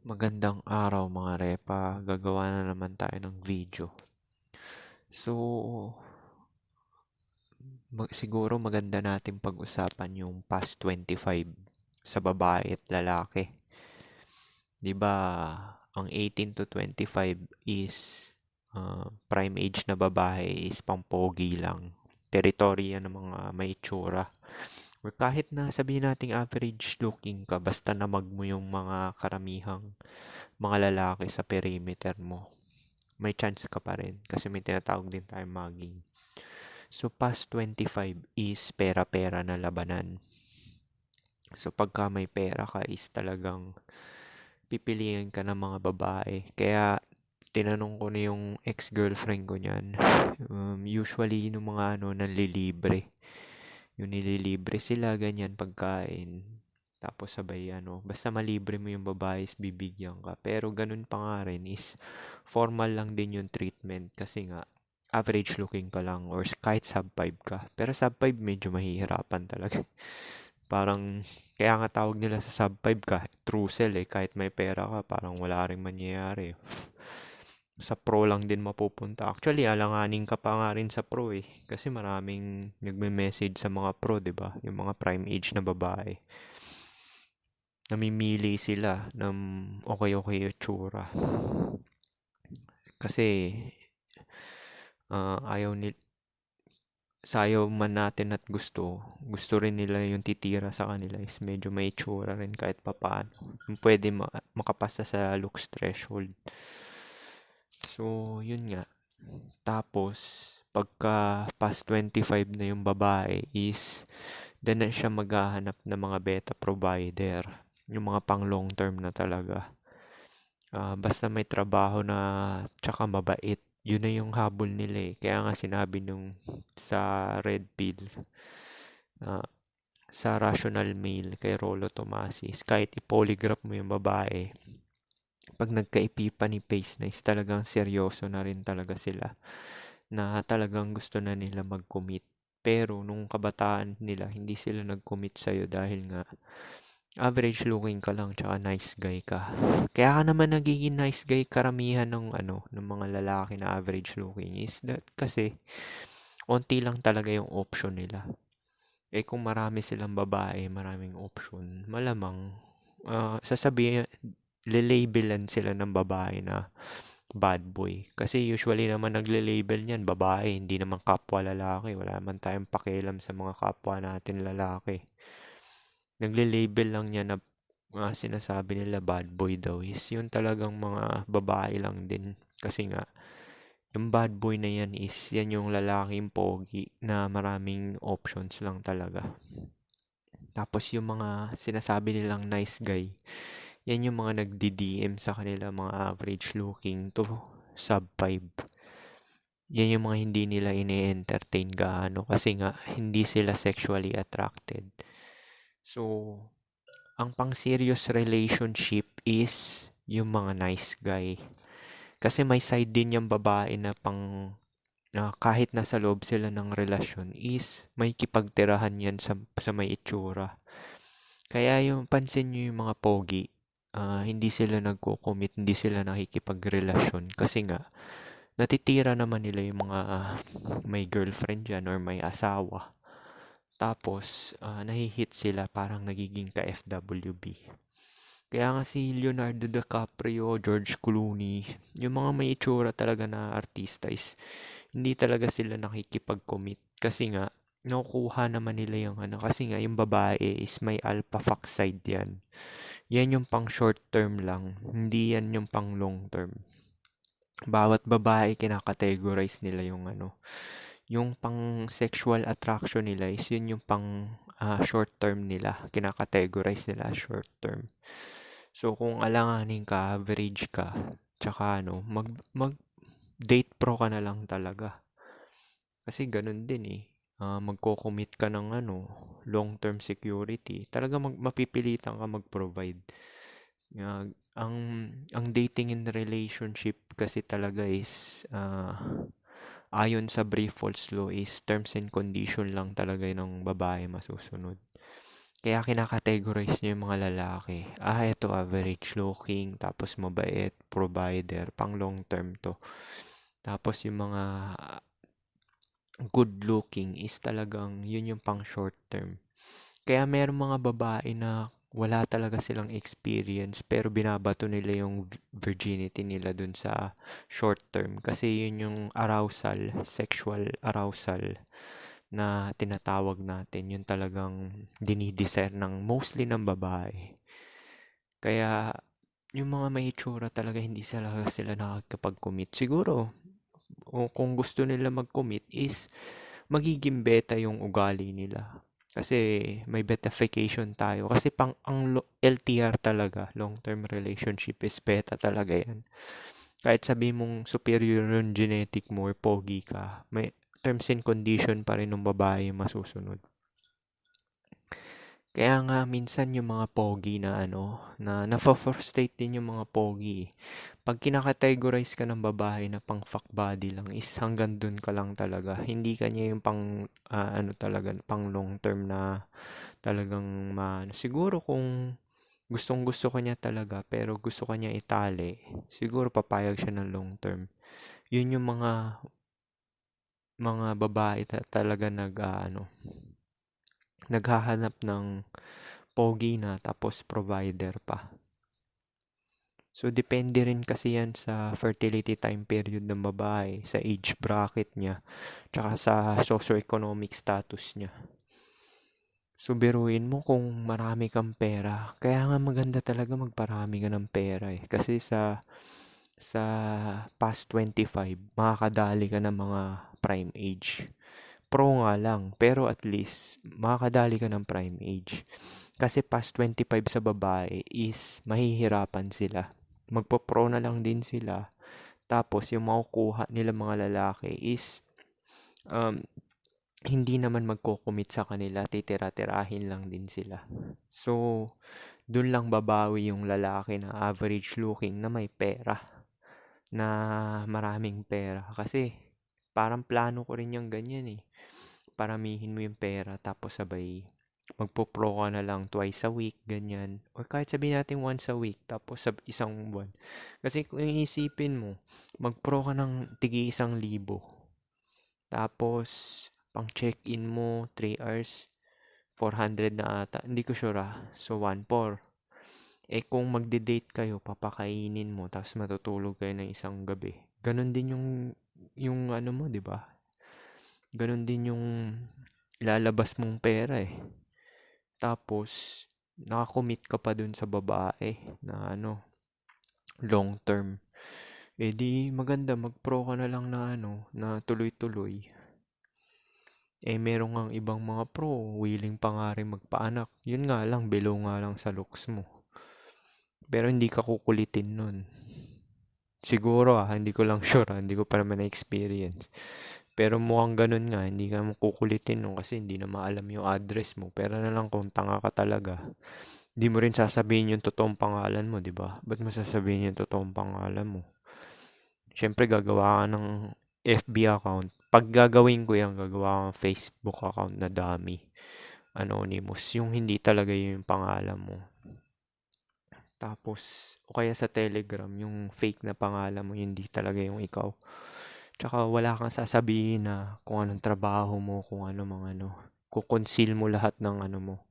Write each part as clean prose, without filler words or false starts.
Magandang araw mga repa, gagawa na naman tayo ng video. So, siguro maganda natin pag-usapan yung past 25 sa babae at lalaki. 'Di ba, ang 18 to 25 is prime age na babae is pampogi lang. Teritorya ng mga may itsura. Or kahit na sabihin nating average looking ka, basta namag mo yung mga karamihang mga lalaki sa perimeter mo, may chance ka pa rin kasi may tinatawag din tayong mugging. So, past 25 is pera-pera na labanan. So, pagka may pera ka is talagang pipiliin ka ng mga babae. Kaya, tinanong ko na yung ex-girlfriend ko niyan. Usually, yung mga nanlilibre. Yung nililibre sila, ganyan, pagkain. Tapos sabay basta malibre mo yung babae is bibigyan ka. Pero ganun pa nga rin is formal lang din yung treatment kasi nga average looking ka lang or kahit sub 5 ka. Pero sub 5 medyo mahihirapan talaga. Parang kaya nga tawag nila sa sub 5 ka, true sell kahit may pera ka, parang wala ring mangyayari. Sa pro lang din mapupunta. Actually, alanganin ka pa nga rin sa pro kasi maraming nagme-message sa mga pro, 'di ba? Yung mga prime age na babae. Namimili sila ng okay-okay yung tsura. Kasi ayaw ni sa ayaw man natin at gusto rin nila yung titira sa kanila is medyo may itsura rin kahit papaano. Yung pwede makapasa sa looks threshold. So, yun nga. Tapos, pagka past 25 na yung babae is doon na siya maghahanap ng mga beta provider. Yung mga pang long term na talaga. Basta may trabaho na tsaka mabait. Yun na yung habol nila. Kaya nga sinabi nung sa Red Pill, ah, sa Rational Male kay Rolo Tomasis, kahit i-polygraph mo yung babae, pag nagka-epipany face na is talagang seryoso na rin talaga sila na talagang gusto na nila mag-commit. Pero nung kabataan nila, hindi sila nag-commit sa'yo dahil nga average looking ka lang tsaka nice guy ka. Kaya ka naman nagiging nice guy karamihan ng mga lalaki na average looking is that kasi onti lang talaga yung option nila. Kung marami silang babae, maraming option, malamang sasabihin, lelabelan sila ng babae na bad boy. Kasi usually naman nagle-label niyan babae, hindi naman kapwa lalaki. Wala naman tayong pakialam sa mga kapwa natin lalaki. Nagle-label lang niya na sinasabi nila bad boy daw is yun talagang mga babae lang din. Kasi nga, yung bad boy na yan is yan yung lalaking pogi na maraming options lang talaga. Tapos yung mga sinasabi nilang nice guy, yan yung mga nagdi-DM sa kanila, mga average looking to sub 5. Yan yung mga hindi nila ini-entertain gaano kasi nga hindi sila sexually attracted. So, ang pang serious relationship is yung mga nice guy. Kasi may side din yung babae na kahit nasa loob sila ng relasyon is may kipagtirahan yan sa may itsura. Kaya yung pansin nyo yung mga pogi, hindi sila nagko-commit, hindi sila nakikipagrelasyon kasi nga natitira naman nila yung mga may girlfriend dyan or may asawa. Tapos, nahihit sila parang nagiging ka-FWB. Kaya nga si Leonardo DiCaprio, George Clooney, yung mga may itsura talaga na artista is hindi talaga sila nakikipag-commit kasi nga nakukuha naman nila yung kasi nga yung babae is may alpha fuck side yan. Yan yung pang short term lang, hindi yan yung pang long term. Bawat babae kinakategorize nila yung pang sexual attraction nila is yun yung pang short term nila, kinakategorize nila short term. So kung alanganin ka, average ka, tsaka mag date pro ka na lang talaga. Kasi ganun din magko-commit ka ng long-term security. Talaga mapipilitan ka mag-provide. Ang ang dating in relationship kasi talaga is ayon sa Brief Falls Law is terms and condition lang talaga ng babae masusunod. Kaya kinakategorize niya yung mga lalaki. Ito average looking, tapos mabait, provider, pang long term to. Tapos yung mga good looking is talagang yun yung pang short term. Kaya merong mga babae na wala talaga silang experience pero binabato nila yung virginity nila dun sa short term kasi yun yung arousal, sexual arousal na tinatawag natin. Yun talagang dinidesire ng mostly ng babae. Kaya yung mga may itsura talaga hindi sila nakakapag-commit. Siguro, o kung gusto nila mag-commit is magiging beta yung ugali nila. Kasi may betification tayo. Kasi LTR talaga, long-term relationship is beta talaga yan. Kahit sabi mong superior yung genetic mo or pogi ka, may terms and condition pa rin ng babae yung masusunod. Kaya nga minsan yung mga pogi na nafa-frustrate din yung mga pogi. Pag kinakategorize ka ng babae na pang fuck body lang is hanggang dun ka lang talaga. Hindi kanya yung pang talaga, pang long term na talagang siguro kung gustong gusto ka niya talaga pero gusto ka niya itali, siguro papayag siya ng long term. Yun yung mga babae talaga naghahanap ng pogi na tapos provider pa. So, depende rin kasi yan sa fertility time period ng babae, sa age bracket niya, tsaka sa socioeconomic status niya. So, biruin mo kung marami kang pera. Kaya nga maganda talaga magparami ka ng pera eh. Kasi sa past 25, makakadali ka ng mga prime age. Pro nga lang, pero at least makakadali ka ng prime age. Kasi past 25 sa babae is mahihirapan sila. Magpo-pro na lang din sila. Tapos yung makukuha nila mga lalaki is um, hindi naman magko-commit sa kanila, titira-tirahin lang din sila. So, dun lang babawi yung lalaki na average looking na may pera, na maraming pera. Kasi parang plano ko rin yung ganyan eh. Paramihin mo yung pera tapos sabay magpo-pro ka na lang twice a week, ganyan. Or kahit sabihin natin once a week, tapos sa isang buwan. Kasi kung iisipin mo, mag-pro ka ng tigi 1,000. Tapos, pang check-in mo, 3 hours, 400 na ata. Hindi ko sure ah. So, 1,400. Kung magde-date kayo, papakainin mo, tapos matutulog kayo ng isang gabi. Ganon din yung ano mo, di ba? Ganon din yung lalabas mong pera eh. Tapos, nakakommit ka pa dun sa babae na long term. Di maganda, mag-pro ka na lang na tuloy-tuloy. Meron ngang ibang mga pro, willing pa nga rin magpaanak. Yun nga lang, below nga lang sa looks mo. Pero hindi ka kukulitin nun. Siguro hindi ko lang sure hindi ko pa naman na-experience. Pero mukhang ganun nga, hindi ka mo kukulitin nun kasi hindi na maalam yung address mo. Pero na lang kung tanga ka talaga, di mo rin sasabihin yung totoong pangalan mo, di ba? Ba't mo sasabihin yung totoong pangalan mo? Siyempre, gagawa ka ng FB account. Pag gagawin ko yan, gagawa ka ng Facebook account na dami. Anonymous. Yung hindi talaga yung pangalan mo. Tapos, o kaya sa Telegram, yung fake na pangalan mo, hindi talaga yung ikaw. Tsaka wala kang sasabihin na kung anong trabaho mo, kung ano mga kukonceal mo lahat ng mo,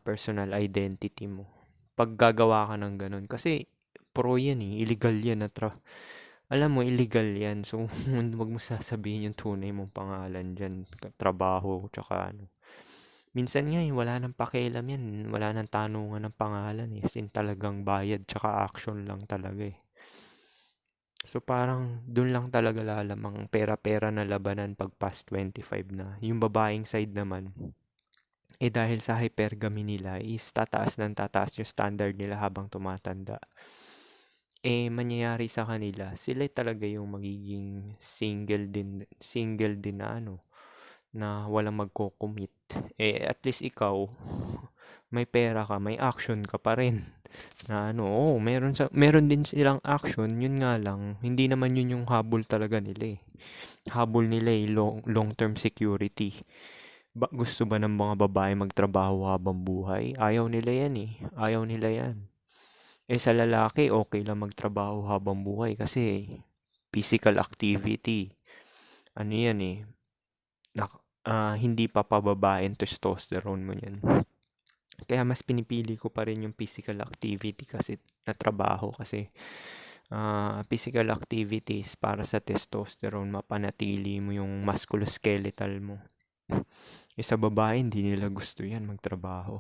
personal identity mo. Pag gagawa ka ng ganun. Kasi, pro yan eh. Illegal yan. Alam mo, illegal yan. So, wag mo sasabihin yung tunay mong pangalan dyan. Trabaho, tsaka Minsan nga wala nang pakialam yan. Wala nang tanungan ng pangalan eh. As in talagang bayad tsaka action lang talaga eh. So parang dun lang talaga lalamang pera-pera na labanan pag past 25 na. Yung babaeng side naman, dahil sa hypergamy nila is tataas ng tataas yung standard nila habang tumatanda. Mangyayari sa kanila, sila talaga yung magiging single din na walang magko-commit. At least ikaw, may pera ka, may action ka pa rin. Na meron din silang action, yun nga lang, hindi naman yun yung habol talaga nila eh. Habol nila long-term security. Gusto ba ng mga babae magtrabaho habang buhay? Ayaw nila yan eh. Ayaw nila yan. Eh sa lalaki, okay lang magtrabaho habang buhay kasi physical activity. Ano yan eh. Hindi pa pababa yung testosterone mo yan. Kaya mas pinipili ko pa rin yung physical activity kasi na trabaho kasi physical activities para sa testosterone, mapanatili mo yung musculoskeletal mo. Sa babae, hindi nila gusto yan magtrabaho.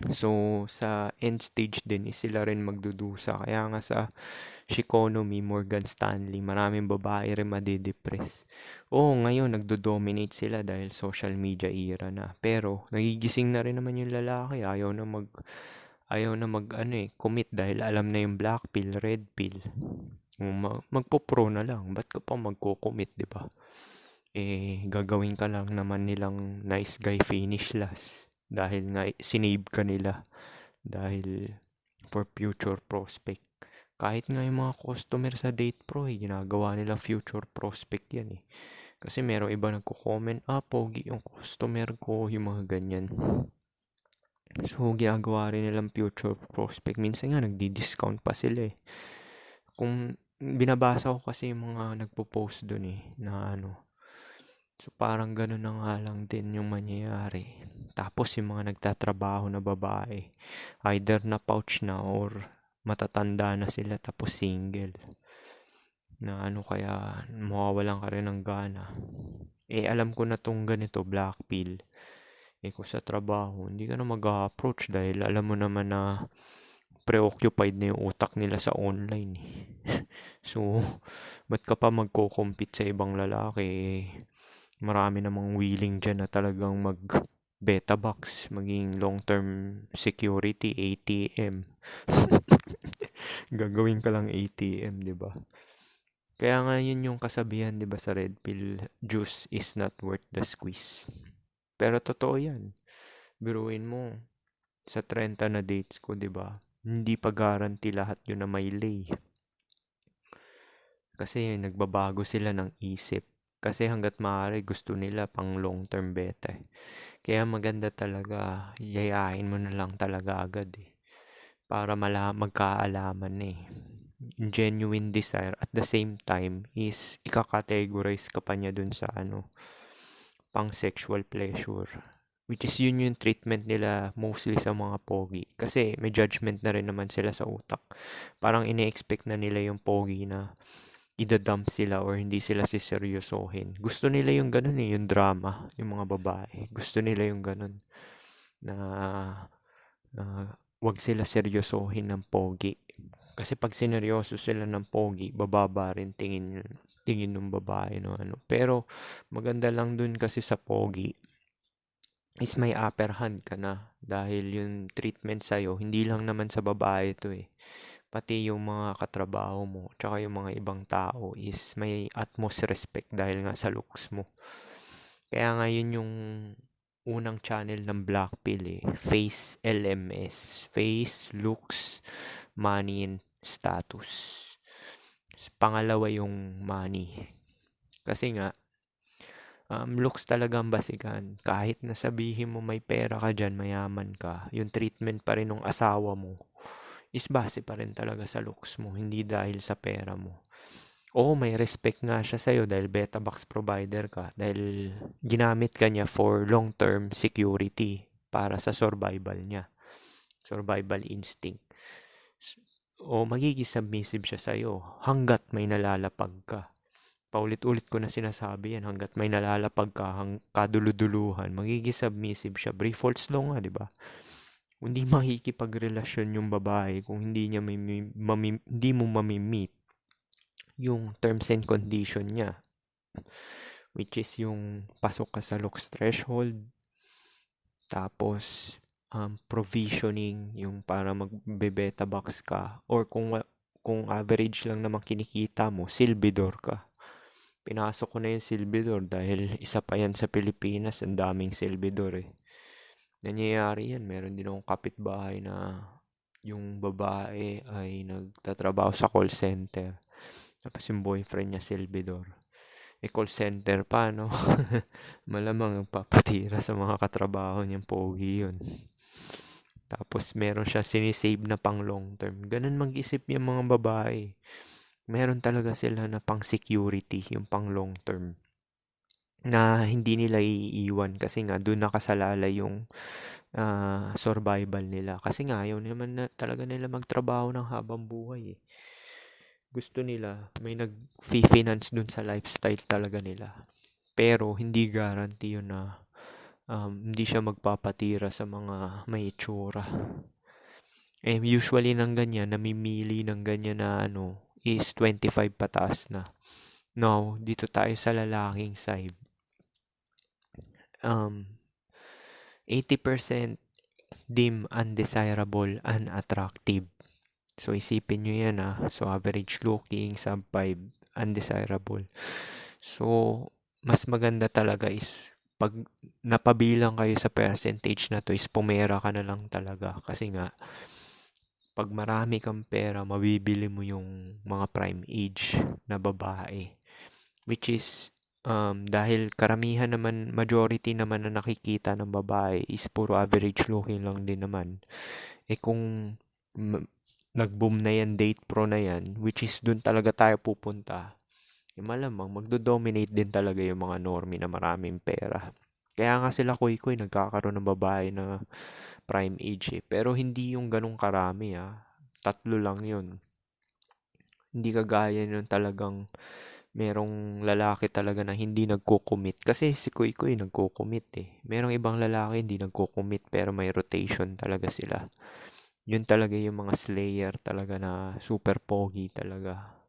So, sa end stage din, sila rin magdudusa. Kaya nga sa Shikonomi, Morgan Stanley, maraming babae rin madidepress. Oo, ngayon nagdo-dominate sila dahil social media era na. Pero, nagigising na rin naman yung lalaki. Ayaw na commit dahil alam na yung black pill, red pill. Magpo-pro na lang. Ba't ka pa magko-commit, di ba? Gagawin ka lang naman nilang nice guy finish last. Dahil nga, sinave ka nila. Dahil for future prospect. Kahit nga yung mga customer sa Date Pro, ginagawa nilang future prospect yan eh. Kasi meron iba nagko-comment, pogi yung customer ko, yung mga ganyan. So, ginagawa rin nilang future prospect. Minsan nga, nagdi-discount pa sila eh. Kung binabasa ko kasi yung mga nagpo-post dun eh, na So, parang ganun na nga lang din yung mangyayari. Tapos, yung mga nagtatrabaho na babae, either na pouch na or matatanda na sila tapos single. Na kaya mawawalan ka rin ng gana. Alam ko na tong ganito, black pill. Kung sa trabaho, hindi ka na mag-approach dahil alam mo naman na preoccupied na yung utak nila sa online. So, ba't ka pa magko-compete sa ibang lalaki? Marami namang willing dyan na talagang beta box, maging long-term security, ATM. Gagawin ka lang ATM, di ba? Kaya nga yun yung kasabihan, di ba, sa red pill, juice is not worth the squeeze. Pero totoo yan. Biruin mo, sa 30 na dates ko, di ba? Hindi pa guarantee lahat yun na may lay. Kasi nagbabago sila ng isip. Kasi hanggat maaari gusto nila pang long-term beta. Kaya maganda talaga, yayain mo na lang talaga agad eh. Para magkaalaman eh. Genuine desire at the same time is ika-categorize ka pa niya dun sa pang sexual pleasure. Which is yun yung treatment nila mostly sa mga pogi. Kasi may judgment na rin naman sila sa utak. Parang ine-expect na nila yung pogi na idadump sila or hindi sila siseryosohin. Gusto nila yung ganun eh, yung drama, yung mga babae. Gusto nila yung ganun na wag sila seryosohin ng pogi. Kasi pag sineryoso sila ng pogi, bababa rin tingin ng babae no Pero maganda lang dun kasi sa pogi is may upper hand ka na dahil yung treatment sa'yo, hindi lang naman sa babae to eh. Pati yung mga katrabaho mo, tsaka yung mga ibang tao is may utmost respect dahil nga sa looks mo. Kaya nga yun yung unang channel ng Blackpill eh. Face LMS. Face, looks, money, and status. Pangalawa yung money. Kasi nga, looks talagang basikan. Kahit nasabihin mo may pera ka dyan, mayaman ka, yung treatment pa rin ng asawa mo is base pa rin talaga sa looks mo, hindi dahil sa pera mo. Oo, may respect nga siya sa'yo dahil beta box provider ka, dahil ginamit ka niya for long-term security para sa survival niya. Survival instinct. O magiging submissive siya sa'yo hanggat may nalalapag ka. Paulit-ulit ko na sinasabi yan, hanggat may nalalapag ka, kaduluduluhan, magiging submissive siya. Brief false law nga, di ba? Hindi makikipagrelasyon yung babae kung hindi mo mami-meet yung terms and condition niya. Which is yung pasok ka sa looks threshold, tapos provisioning, yung para magbe-beta box ka, or kung average lang naman kinikita mo, silbidor ka. Pinasok ko na yung silbidor dahil isa pa yan sa Pilipinas, ang daming silbidor eh. Nangyayari yan. Meron din akong kapitbahay na yung babae ay nagtatrabaho sa call center. Tapos yung boyfriend niya, silbidor. call center pa, no? Malamang papatira sa mga katrabaho niyang pogi yun. Tapos meron siya sinisave na pang long term. Ganun mag-isip yung mga babae. Meron talaga sila na pang security, yung pang long term. Na hindi nila iiwan kasi nga doon nakasalalay yung survival nila. Kasi nga ayaw naman na talaga nila magtrabaho ng habang buhay eh. Gusto nila may nag-finance dun sa lifestyle talaga nila. Pero hindi guarantee yun na hindi siya magpapatira sa mga may itsura. Usually ng ganyan, namimili ng ganyan na is 25 pataas na. Now, dito tayo sa lalaking side. 80% dim, undesirable, unattractive. So, isipin nyo yan So, average looking, sub 5, undesirable. So, mas maganda talaga is pag napabilang kayo sa percentage na to is pumera ka na lang talaga. Kasi nga, pag marami kang pera, mabibili mo yung mga prime age na babae. Which is, dahil karamihan naman, majority naman na nakikita ng babae is puro average looking lang din naman. Kung nag-boom na yan, date pro na yan, which is dun talaga tayo pupunta, malamang magdo-dominate din talaga yung mga normie na maraming pera. Kaya nga sila kuy-kuy nagkakaroon ng babae na prime age Pero hindi yung ganong karami 3 lang yun. Hindi kagaya nun talagang merong lalaki talaga na hindi nagko-commit. Kasi si kuy-kuy nagko-commit Merong ibang lalaki hindi nagko-commit pero may rotation talaga sila. Yun talaga yung mga slayer talaga na super pogi talaga.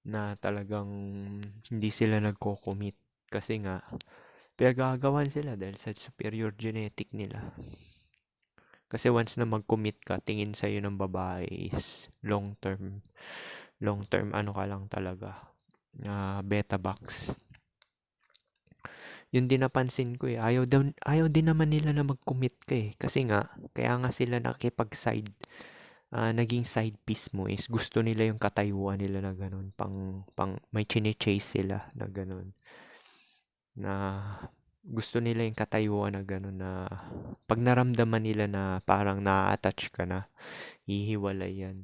Na talagang hindi sila nagko-commit. Kasi nga, pinagagawan sila dahil sa superior genetic nila. Kasi once na mag-commit ka, tingin sa'yo ng babae is long term. Long term, ka lang talaga. Beta box. Yun din napansin ko Ayaw din naman nila na mag-commit ka Kasi nga, kaya nga sila nakipag-side. Naging side piece mo is gusto nila yung katayuan nila na ganun. May chine-chase sila na ganun. Na gusto nila yung katayuan na gano'n na pag naramdaman nila na parang na-attach ka na, hihiwalay yan.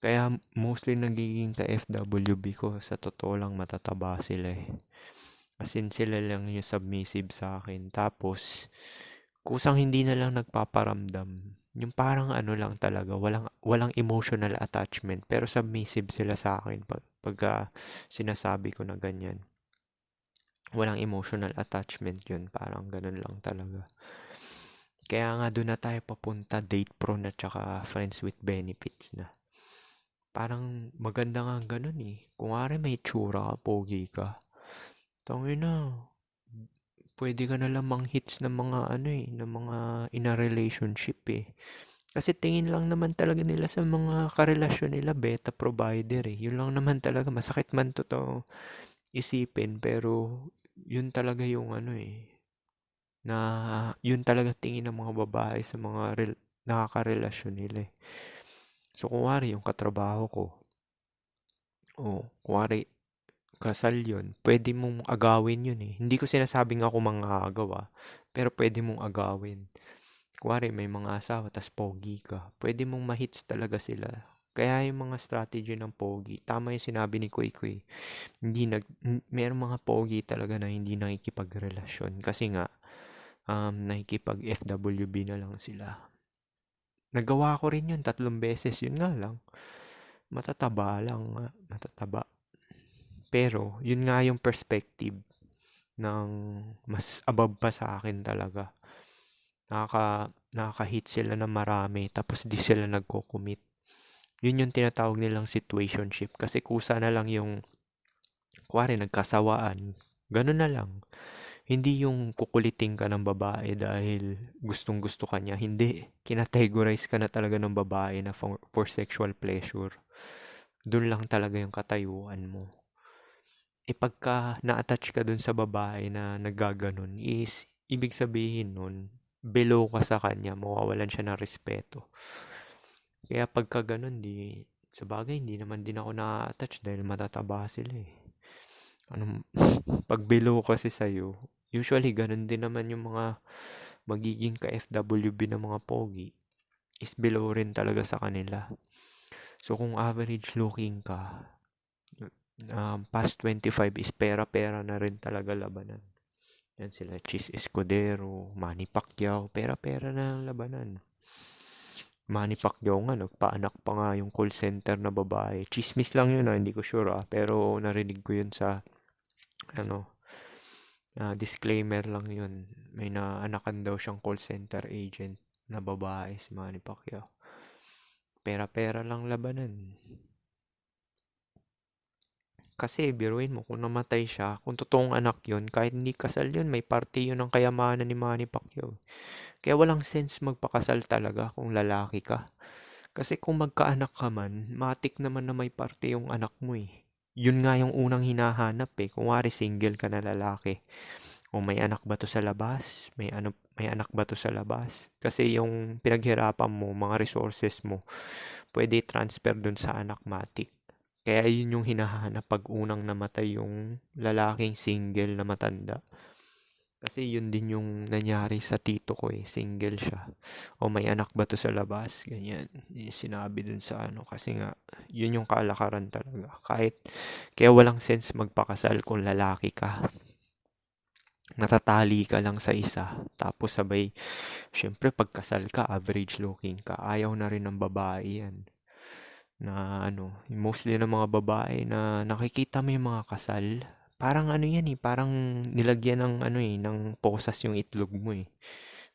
Kaya mostly nagiging ka-FWB ko, sa totoo lang matataba sila As in sila lang yung submissive sa akin. Tapos, kusang hindi na lang nagpaparamdam. Yung parang lang talaga, walang emotional attachment. Pero submissive sila sa akin pagka sinasabi ko na ganyan. Walang emotional attachment yun. Parang ganun lang talaga. Kaya nga doon na tayo papunta, date pro na tsaka friends with benefits na. Parang maganda nga ganun Kung nga may tsura ka, pogi ka. Tangin na. Pwede ka na lamang hits ng mga ng mga in a relationship Kasi tingin lang naman talaga nila sa mga karelasyon nila, beta provider Yun lang naman talaga, masakit man to isipin, pero yun talaga yung na yun talaga tingin ng mga babae sa mga nakakarelasyon nila So, kunwari yung katrabaho ko, kunwari kasal yun, pwede mong agawin yun Hindi ko sinasabing ako mga agaw pero pwede mong agawin. Kunwari may mga asawa, tas pogi ka, pwede mong ma-hits talaga sila. Kaya yung mga strategy ng pogi, tama yung sinabi ni Kuy Kuy, mayroong mga pogi talaga na hindi nakikipagrelasyon kasi nga, nakikipag-FWB na lang sila. Nagawa ko rin yun 3 beses, yun nga lang. Matataba lang, matataba. Pero, yun nga yung perspective ng mas above pa sa akin talaga. Nakaka-hit sila ng marami tapos di sila nagko-commit. Yun yung tinatawag nilang situationship kasi kusa na lang yung kuwari nagkasawaan. Ganun na lang. Hindi yung kukuliting ka ng babae dahil gustong-gusto ka niya. Hindi. Kinategorize ka na talaga ng babae na for sexual pleasure. Doon lang talaga yung katayuan mo. Pagka na-attach ka dun sa babae na naggaganon is, ibig sabihin nun, below ka sa kanya, mawawalan siya ng respeto. Kaya pagka ganun, sa bagay, hindi naman din ako na-attach dahil matataba sila Anong pag below kasi sa'yo, usually ganun din naman yung mga magiging ka-FWB ng mga pogi is below rin talaga sa kanila. So kung average looking ka, past 25 is pera-pera na rin talaga labanan. Yan sila Chis Escudero, Manny Pacquiao, pera-pera na ang labanan. Manny Pacquiao nga, nagpaanak pa nga yung call center na babae. Chismis lang yun, hindi ko sure pero narinig ko yun sa, ano, disclaimer lang yun. May naanakan daw siyang call center agent na babae, si Manny Pacquiao. Pera-pera lang labanan. Kasi biruin mo, kung namatay siya, kung totoong anak yun, kahit hindi kasal yun, may parte yun ng kayamanan ni Manny Pacquiao. Kaya walang sense magpakasal talaga kung lalaki ka. Kasi kung magkaanak ka man, matik naman na may parte yung anak mo eh. Yun nga yung unang hinahanap eh. Kung wari single ka na lalaki. O may anak ba to sa labas? May anak ba to sa labas? Kasi yung pinaghirapan mo, mga resources mo, pwede transfer dun sa anak matik. Kaya yun yung hinahanap pag unang namatay yung lalaking single na matanda. Kasi yun din yung nangyari sa tito ko eh, single siya. O may anak ba to sa labas? Ganyan. Yung sinabi dun sa ano. Kasi nga, yun yung kalakaran talaga. Kaya walang sense magpakasal kung lalaki ka. Natatali ka lang sa isa. Tapos sabay, syempre pagkasal ka, average looking ka. Ayaw na rin ng babae yan. Na ano, mostly ng mga babae na nakikita mo yung mga kasal, parang ano yan eh, parang nilagyan ng ano eh, ng posas yung itlog mo eh.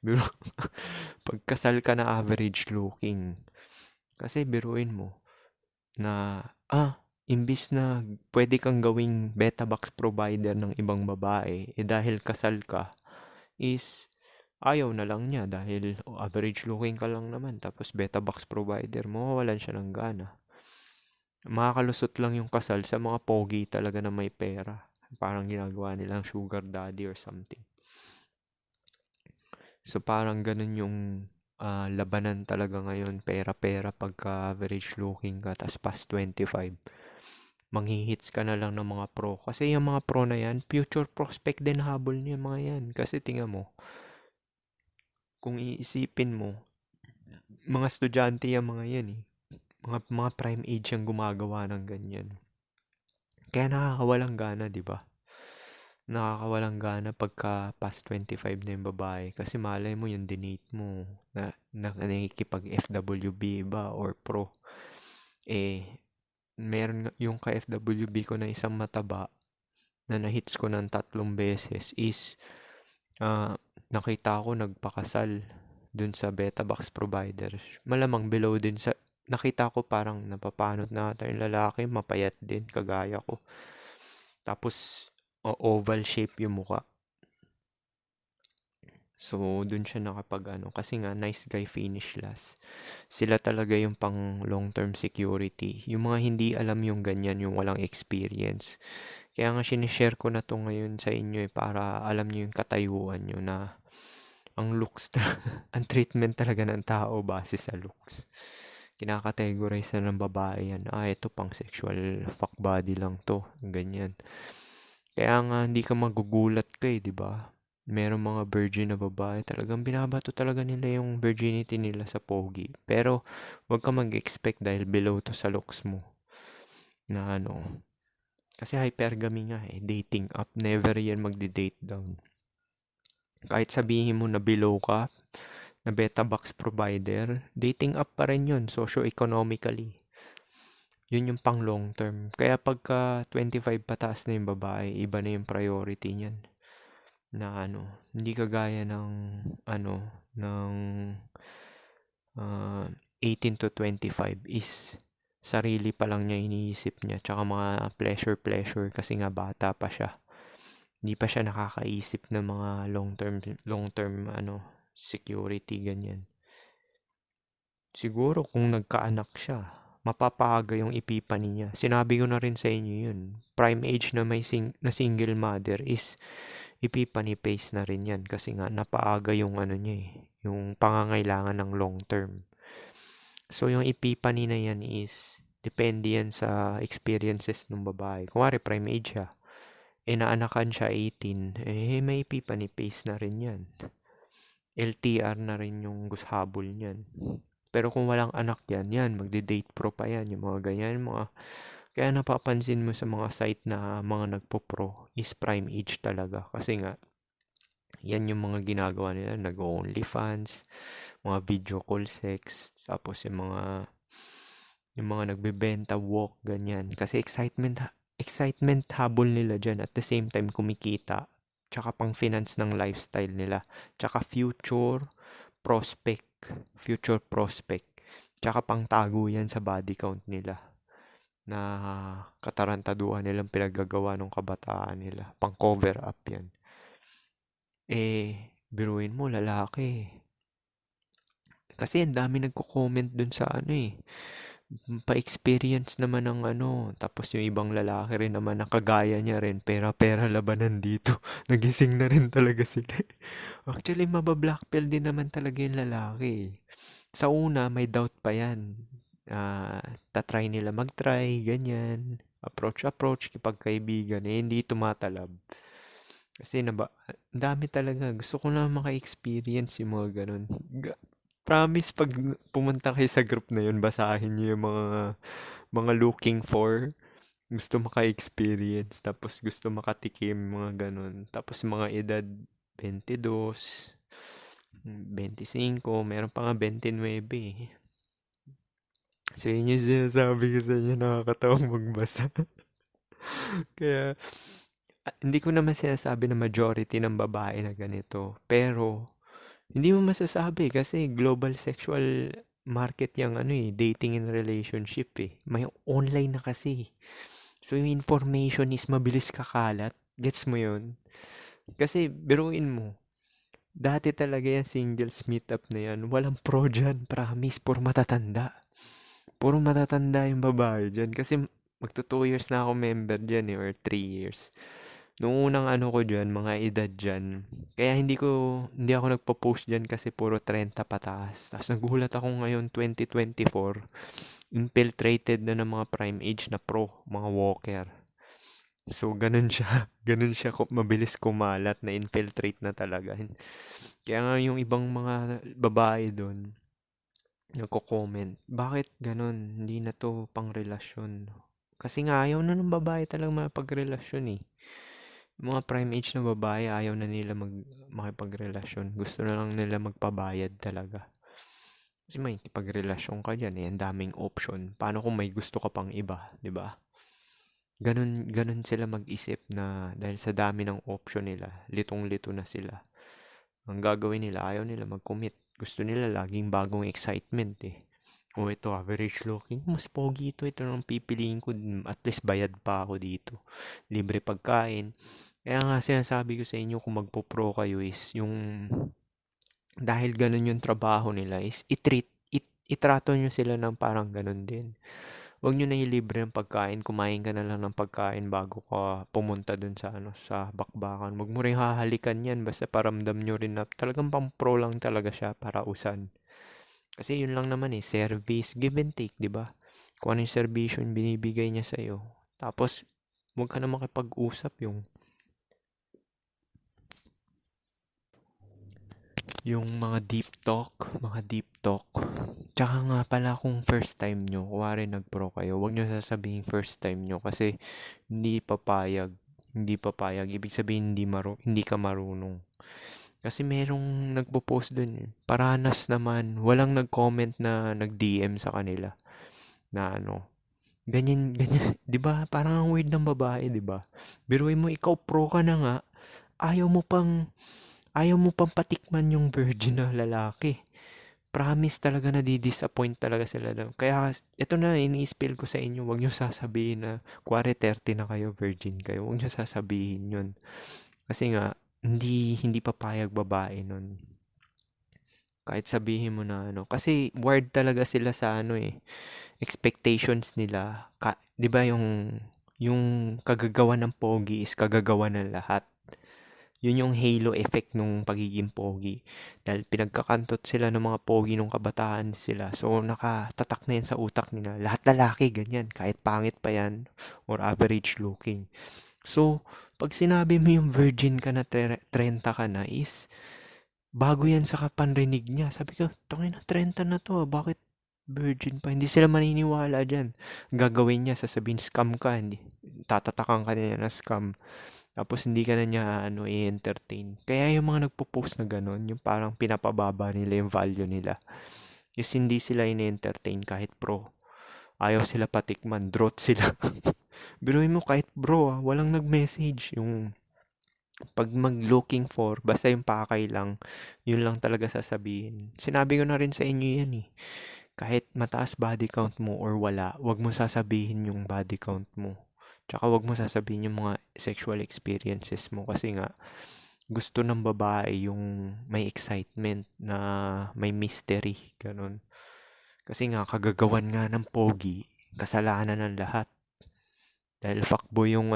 Pero pagkasal ka na average looking, kasi biruin mo na, imbis na pwede kang gawing beta box provider ng ibang babae, dahil kasal ka, is ayaw na lang niya dahil average looking ka lang naman tapos beta box provider mo, walan siya ng gana. Makakalusot lang yung kasal sa mga pogi talaga na may pera. Parang ginagawa nilang sugar daddy or something. So parang ganun yung labanan talaga ngayon. Pera-pera pagka average looking ka. Tas past 25. Manghihits ka na lang ng mga pro. Kasi yung mga pro na yan, future prospect din habol niya mga yan. Kasi tingnan mo, kung iisipin mo, mga estudyante yung mga yan eh. Mga prime age yung gumagawa ng ganyan. Kaya nakakawalang gana, di ba? Nakakawalang gana pagka past 25 na yung babae. Kasi malay mo yung dinate mo na nakikipag FWB ba or pro. Meron yung ka FWB ko na isang mataba na nahits ko ng 3 beses is nakita ko nagpakasal dun sa beta box provider. Malamang below din sa nakita ko parang napapanot na ata yung lalaki, mapayat din, kagaya ko. Tapos, oval shape yung muka. So, dun siya kasi nga, nice guy finish last. Sila talaga yung pang long-term security. Yung mga hindi alam yung ganyan, yung walang experience. Kaya nga, sinishare ko na to ngayon sa inyo para alam nyo yung katayuan nyo na ang looks, ang treatment talaga ng tao base sa looks. Kinakategorize na ng babae yan. Ito pang sexual fuck body lang to. Ganyan. Kaya nga hindi ka magugulat di ba? Merong mga virgin na babae, talagang binabato talaga nila yung virginity nila sa pogi. Pero wag ka mag-expect dahil below to sa looks mo. Na ano, kasi hypergamy nga dating up, never yan magde-date down. Kahit sabihin mo na below ka, na beta box provider, dating up pa rin yun, socio-economically. Yun yung pang long term. Kaya pagka 25 pataas na yung babae, iba na yung priority niyan. Na hindi kagaya ng ng 18 to 25 is sarili pa lang niya iniisip niya, tsaka mga pleasure kasi nga bata pa siya. Hindi pa siya nakakaisip ng mga long term security ganyan. Siguro kung nagkaanak siya, mapapaga yung ipipani niya. Sinabi ko na rin sa inyo yun. Prime age na na single mother is ipipani phase na rin yan kasi nga napaaga yung niya yung pangangailangan ng long term. So yung ipipani na yan is depende yan sa experiences ng babae. Kung prime age siya, inaanakan siya 18, may pace na rin yan. LTR na rin yung habol niyan. Pero kung walang anak yan, magde-date pro pa yan, yung mga ganyan, kaya napapansin mo sa mga site na mga nagpo-pro is prime age talaga. Kasi nga, yan yung mga ginagawa nila, nag-OnlyFans, mga video call sex, tapos yung mga nagbebenta, walk, ganyan. Kasi excitement habol nila dyan. At the same time, kumikita. Tsaka pang finance ng lifestyle nila. Tsaka future prospect. Tsaka pang tago yan sa body count nila. Na katarantaduhan nilang pinaggagawa ng kabataan nila. Pang cover up yan. Biruin mo, lalaki. Kasi ang dami nagko-comment dun sa pa-experience naman ng tapos yung ibang lalaki rin naman nakagaya niya rin, pera-pera labanan dito. Nagising na rin talaga sila. Actually, mabablockpill din naman talaga yung lalaki. Sa una, may doubt pa yan. Tatry nila mag-try, ganyan. Approach, kipagkaibigan. Hindi tumatalab. Kasi ang dami talaga. Gusto ko na maka-experience yung mga ganun. Promise, pag pumunta kayo sa group na yun, basahin niyo yung mga looking for. Gusto maka-experience. Tapos gusto makatikim, mga ganun. Tapos mga edad 22, 25, meron pa nga 29 eh. So yun yung sinasabi ko sa inyo, nakakatawang magbasa. Kaya, hindi ko naman sinasabi na majority ng babae na ganito. Pero, hindi mo masasabi kasi global sexual market yung dating and relationship eh. May online na kasi. So, yung information is mabilis kakalat. Gets mo yun? Kasi, biruin mo, dati talaga yung singles meetup na yan, walang pro dyan, promise, puro matatanda. Puro matatanda yung babae dyan. Kasi, magto 2 years na ako member dyan or 3 years. Nung unang ko dyan, mga edad dyan. Kaya hindi ako nagpo-post dyan kasi puro 30 pataas. Tapos nagulat ako ngayon 2024, infiltrated na ng mga prime age na pro, mga walker. So, ganun siya. Ganun siya mabilis kumalat na infiltrate na talaga. Kaya nga yung ibang mga babae doon, nagko-comment, bakit ganun? Hindi na to pang relasyon. Kasi nga ayaw na ng babae talagang mapagrelasyon eh. Mga prime age na babae, ayaw na nila makipagrelasyon. Gusto na lang nila magpabayad talaga. Kasi may pagrelasyon ka dyan ang daming option. Paano kung may gusto ka pang iba, di ba? Ganun sila mag-isip na dahil sa dami ng option nila, litong-lito na sila. Ang gagawin nila, ayaw nila mag-commit. Gusto nila laging bagong excitement eh. O ito, average looking. Mas pogi ito nang pipiliin ko. At least bayad pa ako dito. Libre pagkain. Kaya nga sinasabi ko sa inyo kung magpo-pro kayo is yung dahil ganun yung trabaho nila is itrato nyo sila ng parang ganun din. Huwag nyo na ilibre ng pagkain, kumain ka na lang ng pagkain bago ka pumunta dun sa bakbakan. Huwag mo rin hahalikan yan basta paramdam nyo rin na talagang pang pro lang talaga siya para usan. Kasi yun lang naman service, give and take, di ba? Kung ano yung servisyo yung binibigay niya sa'yo. Tapos, huwag ka na makipag-usap yung mga deep talk. Tsaka nga pala kung first time nyo, kuwari nag-pro kayo, huwag nyo sasabihin first time nyo kasi hindi papayag. Hindi papayag. Ibig sabihin hindi ka marunong. Kasi merong nagpo-post dun. Paranas naman. Walang nag-comment na nag-DM sa kanila. Na ganyan, ganyan. 'Di ba? Parang ang weird ng babae, 'di ba? Biruin mo, ikaw pro ka na nga. Ayaw mo pang patikman yung virgin na lalaki. Promise talaga na di-disappoint talaga sila. Kaya ito na ini-spill ko sa inyo. Huwag nyo sasabihin na kuwari 30 na kayo, virgin kayo. Huwag nyo sasabihin yun. Kasi nga, hindi papayag babae nun. Kahit sabihin mo na kasi wired talaga sila sa expectations nila. 'Di ba yung kagagawa ng pogi is kagagawa ng lahat. Yun yung halo effect nung pagiging pogi. Dahil pinagkakantot sila ng mga pogi nung kabataan sila. So, nakatatak na yan sa utak nila. Lahat lalaki, ganyan. Kahit pangit pa yan or average looking. So, pag sinabi mo yung virgin ka na 30 ka na is, bago yan sa kapanrinig niya. Sabi ko, tangin na 30 na to, bakit virgin pa? Hindi sila maniniwala dyan. Gagawin niya, sasabihin, scam ka, hindi. Tatatakan ka niya na scam. Tapos hindi ka na niya i-entertain. Kaya yung mga nagpo-post na ganun, yung parang pinapababa nila yung value nila, is hindi sila in-entertain kahit pro. Ayaw sila patikman, drought sila. Biruin mo kahit bro, walang nag-message. Yung pag mag-looking for, basta yung pakay lang, yun lang talaga sasabihin. Sinabi ko na rin sa inyo yan eh. Kahit mataas body count mo or wala, wag mo sasabihin yung body count mo. Tsaka wag mo sasabihin yung mga sexual experiences mo kasi nga gusto ng babae yung may excitement na may mystery, ganun. Kasi nga kagagawan nga ng pogi, kasalanan ng lahat. Dahil fuckboy yung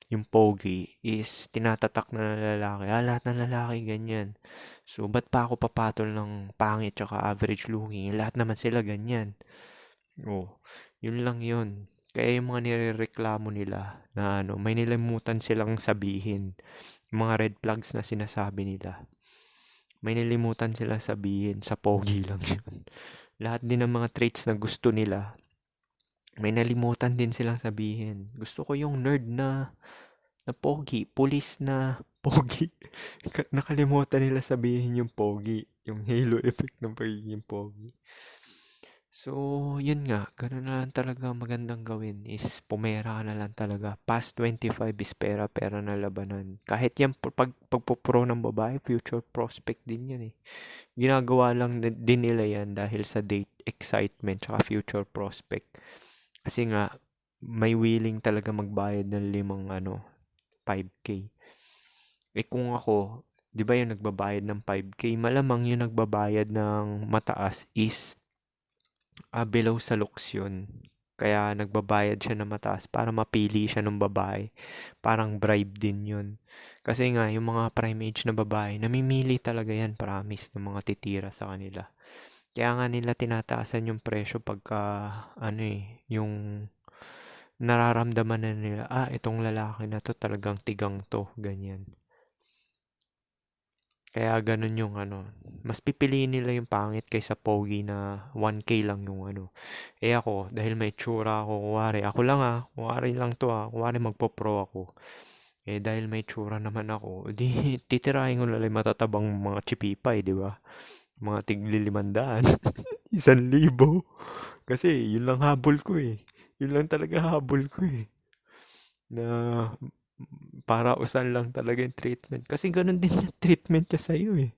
yung pogi is tinatatak na ng lalaki. Lahat ng lalaki ganyan. So, ba't pa ako papatol ng pangit tsaka average looking? Lahat naman sila ganyan. Oh, yun lang yun. Kaya yung mga nirereklamo nila na may nilimutan silang sabihin. Yung mga red flags na sinasabi nila. May nilimutan silang sabihin. Sa pogi lang yun. Lahat din ng mga traits na gusto nila, may nalimutan din silang sabihin. Gusto ko yung nerd na pogi, pulis na pogi. Nakalimutan nila sabihin yung pogi, yung halo effect ng pagiging pogi. So, yun nga, ganun na lang talaga magandang gawin is pumera ka na lang talaga. Past 25 is pera-pera na labanan. Kahit yan, pagpupro ng babae, future prospect din yan eh. Ginagawa lang din nila yan dahil sa date, excitement, tsaka future prospect. Kasi nga, may willing talaga magbayad ng 5K. Eh kung ako, di ba yung nagbabayad ng 5K, malamang yung nagbabayad ng mataas is below sa looks yun. Kaya nagbabayad siya ng mataas para mapili siya ng babae. Parang bribe din yun. Kasi nga, yung mga prime age na babae, namimili talaga yan, promise, ng mga titira sa kanila. Kaya nga nila tinataasan yung presyo pagka, yung nararamdaman na nila, itong lalaki na to talagang tigang to, ganyan. Kaya ganun yung mas pipiliin nila yung pangit kaysa pogi na 1K lang yung Eh ako, dahil may tsura ako, ako lang kuwari lang to kuwari magpo-pro ako. Eh dahil may tsura naman ako, di titirahin ko na lang matatabang mga chipipay, di ba? Mga tigli 500, 1,000. Kasi yun lang habol ko eh. Yun lang talaga habol ko eh. Na para usan lang talaga yung treatment. Kasi ganun din yung treatment niya sa'yo eh.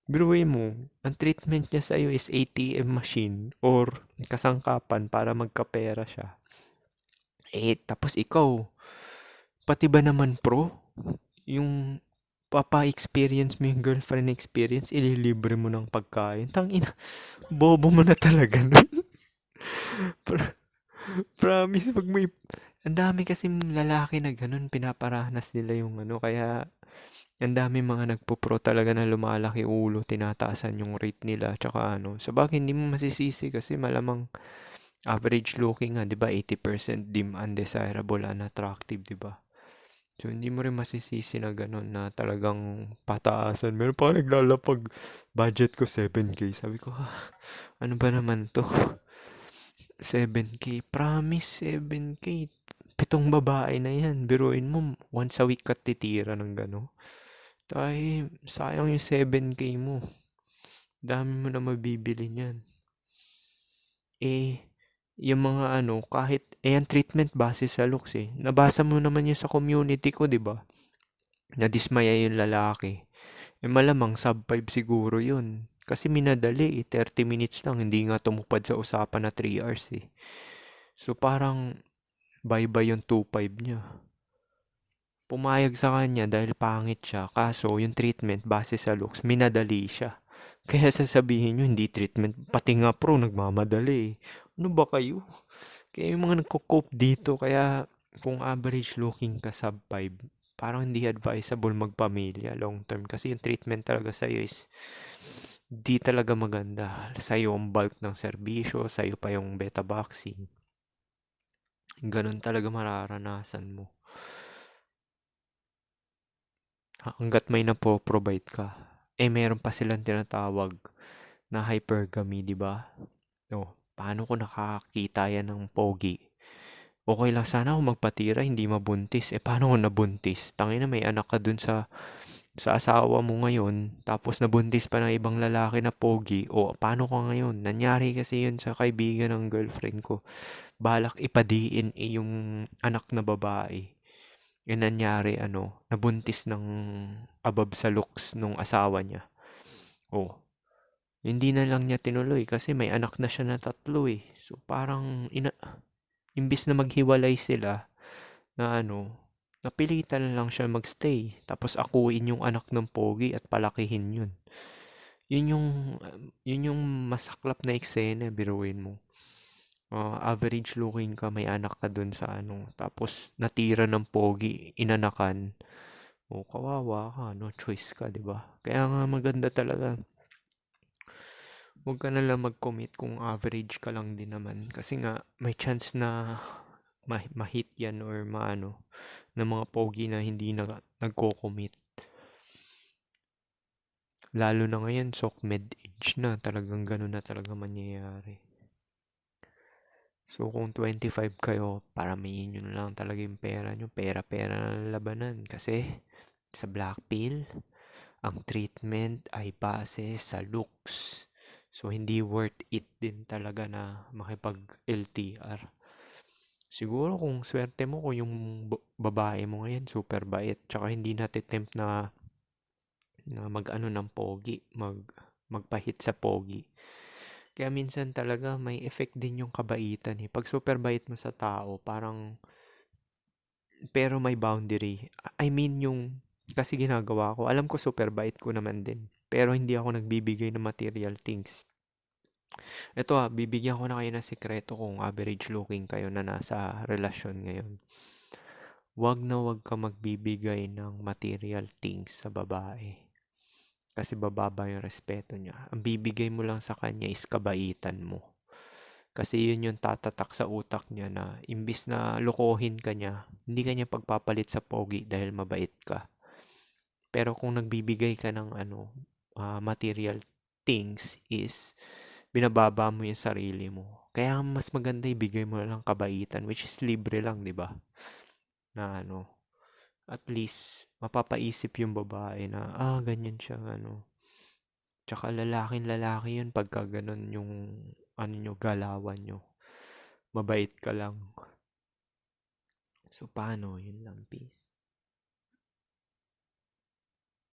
Biruin mo, ang treatment niya sa'yo is ATM machine or kasangkapan para magkapera siya. Eh, tapos ikaw, pati ba naman pro? Yung papa-experience mo yung girlfriend experience, ililibre mo ng pagkain. Tangina, bobo mo na talaga nun. Promise, pag may... Ang dami kasing lalaki na ganun, pinaparanas nila yung kaya ang dami mga nagpo-pro talaga na lumalaki ulo, tinataasan yung rate nila, tsaka sabagay hindi mo masisisi kasi malamang average looking nga, 'di ba? 80% dim undesirable unattractive, 'di ba? So hindi mo rin masisisi na ganun na talagang pataasan. Meron pa naglalapag budget ko 7K. Sabi ko, ano ba naman to? 7K, promise 7K. Pitong babae na yan. Biruin mo, once a week ka titira ng gano'n. Tay, sayang yung 7K mo. Dami mo na mabibili niyan. Eh, yung mga kahit, ang treatment base sa looks eh. Nabasa mo naman yun sa community ko, di ba? Nadismaya yung lalaki. Eh, malamang sub 5 siguro yun. Kasi minadali eh, 30 minutes lang. Hindi nga tumupad sa usapan na 3 hours eh. So, parang, bye-bye yung 2.5 niya. Pumayag sa kanya dahil pangit siya. Kaso, yung treatment base sa looks, minadali siya. Kaya sasabihin nyo, hindi treatment. Pati nga pro, nagmamadali. Ano ba kayo? Kaya yung mga nagko-cope dito, kaya kung average looking ka sub 5, parang hindi advisable magpamilya long term. Kasi yung treatment talaga sa'yo is di talaga maganda. Sa'yo ang bulk ng serbisyo, sa'yo pa yung beta vaccine. Ganun talaga mararanasan mo. Hanggat may napo-provide ka. Meron pa silang tinatawag na hypergamy, di ba? Oh, paano ko nakakita yan ng pogi? Okay lang sana ako magpatira, hindi mabuntis. Paano ko nabuntis? Tangina, may anak ka dun sa asawa mo ngayon, tapos nabuntis pa ng ibang lalaki na pogi. O, paano ka ngayon? Nangyari kasi yun sa kaibigan ng girlfriend ko. Balak ipa-DNA yung anak na babae. Nangyari, nabuntis ng above sa looks nung asawa niya. Oh, hindi na lang niya tinuloy kasi may anak na siya na 3 eh. So parang imbis na maghiwalay sila na napilitan na lang siya magstay. Tapos akuin yung anak ng pogi at palakihin yun. Yun yung, yun yung masaklap na eksena, biruin mo. Average looking ka, may anak ka dun sa tapos natira ng pogi, inanakan. O kawawa ka, no choice ka, 'di ba? Kaya nga maganda talaga. Huwag ka na lang mag-commit kung average ka lang din naman. Kasi nga, may chance na ma-hit yan or ng mga pogi na hindi na nagko-commit. Lalo na ngayon, SOCMED age na. Talagang ganun na talaga mangyayari. So, kung 25 kayo, paramihin nyo na lang talaga yung pera nyo. Pera-pera na labanan. Kasi, sa black pill, ang treatment ay base sa looks. So, hindi worth it din talaga na makipag-LTR. Siguro kung swerte mo kung yung babae mo ngayon super bait tsaka hindi natitempt na mag-ano ng pogi, magpahit sa pogi. Kaya minsan talaga may effect din yung kabaitan eh. Pag super bait mo sa tao, parang pero may boundary. I mean yung kasi ginagawa ko, alam ko super bait ko naman din. Pero hindi ako nagbibigay ng material things. Ito bibigyan ko na kayo ng sikreto kung average looking kayo na nasa relasyon ngayon. Wag na wag ka magbibigay ng material things sa babae. Kasi bababa yung respeto niya. Ang bibigay mo lang sa kanya is kabaitan mo. Kasi yun yung tatatak sa utak niya na imbis na lokohin ka niya, hindi ka niya pagpapalit sa pogi dahil mabait ka. Pero kung nagbibigay ka ng material things is binababa mo yung sarili mo. Kaya mas maganda ibigay mo lang kabaitan which is libre lang, 'di ba? Na at least mapapaisip yung babae na ganyan siya Tsaka lalaking-lalaki yun pagka ganun yung nyo, galawan nyo. Mabait ka lang. So paano? Yun lang, peace.